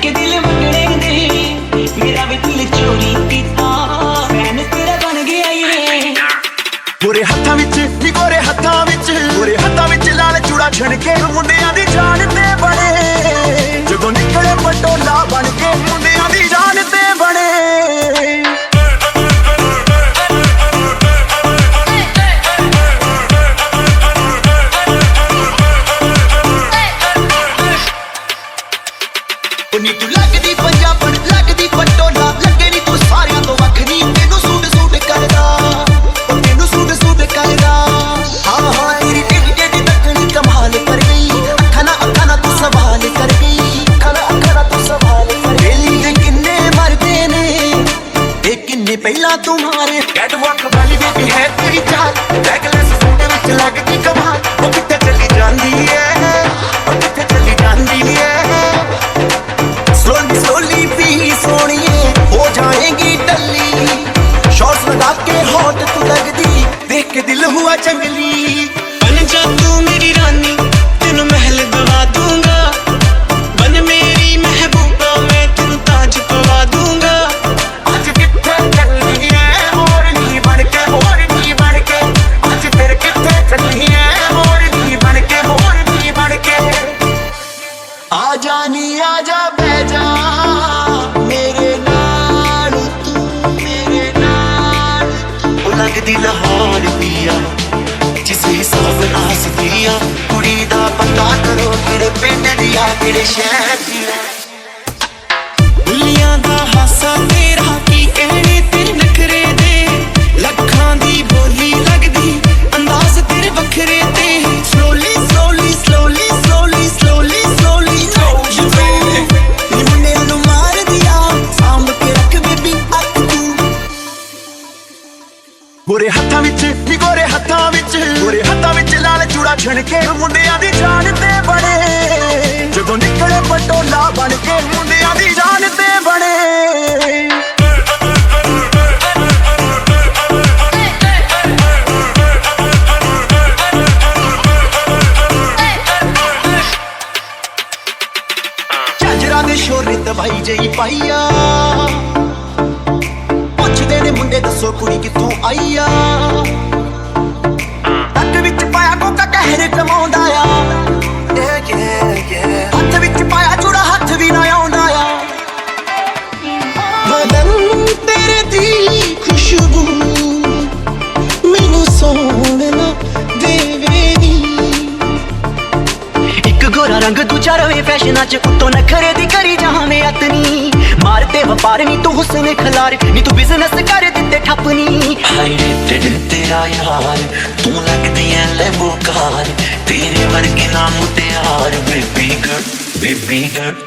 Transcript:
के दिल मंगने दे, मेरा भी दिल चोरी कीता, फैन तेरा बन गया ये। गोरे हत्थां विच नी गोरे हत्थां विच लाल चूड़ा छणके मुंडियां दी जान ते बने, जदों निकले पटोला बन के मुंडियां दी जान ते बने। नी तू लगदी पंजाबण लगदी पटोला, लगे नी तू सारियां तो वखरी, तेनू सूट सूट करदा, ओ तेनू सूट सूट करदा। हाँ हाँ तेरी टेढ़ी टेढ़ी तकनी कमाल कर गई, अखा ना तू सवाल कर गई, अखा ना तू सवाल कर गई। बेली दे किन्ने मरदे ने ते किन्ने पहला तुम्हारे, कैटवॉक वाली बेबी है तेरी चाल, बैकलेस सूट विच लगदी कमाल, ओ कित्थे चली जांदी है, ओ कित्थे चली जांदी है। स्लोली भी सोनिए हो जाएगी टल्ली, शॉर्ट्स लगा के हॉट तू लगदी, देख के दिल हुआ जंगली। बन जा तू मेरी रानी, तेनू महल दवा दूंगा, बन मेरी महबूबा, मैं तेनू ताज पवा दूंगा। आज कित्थे चलनी है होर नी बन के, होर नी बन के, आज फिर कित्थे चलनी है होर नी बन के, होर नी बन के। आजा नी आजा बह जा मेरे नाल तू, मेरे नाल तू। लगदी लाहौर पिया जिसे हिसाब नास दिया, कुड़ी दा पता करो किहड़े पिंड दिया किहड़े शहर दिया। बुलियां दा हासा तेरा की कहने तेरे नखरे दे, लखां दी बोली लगदी अंदाज तेरे वखरे ते। Slowly slowly slowly slowly slowly slowly नी मुन्ने नू मार दिया, सांभ के रख बेबी अख तू। गोरे हत्थां विच नी गोरे हत्थां विच लाल चूड़ा छणके मुंडियां दी जान ते बने, जदों निकले पटोला बन के मुंडियां दी जान ते बने। झांजरां दे शोर दवाई जई पाईया, पुछदे ने मुंडे दसो कुड़ी कित्थों आई आ, हत्थ विच पाया कोका कहर कमाउंदा आ, हत्थ विच पाया चूड़ा हत्थ भी ना आउंदा आ। बदन तेरे दी खुशबू मैनू सोहणा देवेगी, एक गोरा रंग दूजा रवे फैशना च, उत्तों नखरे दी करी जावे अतनी, मारते वपार नी तू हुस्न खलार, नी तू बिजनेस कर दित्ते ठप्पनी। हाय रे तेरा यार तू लगदी ऐ लैम्बो कार, तेरे वर्गे ना मुटियार बेबी गर्ल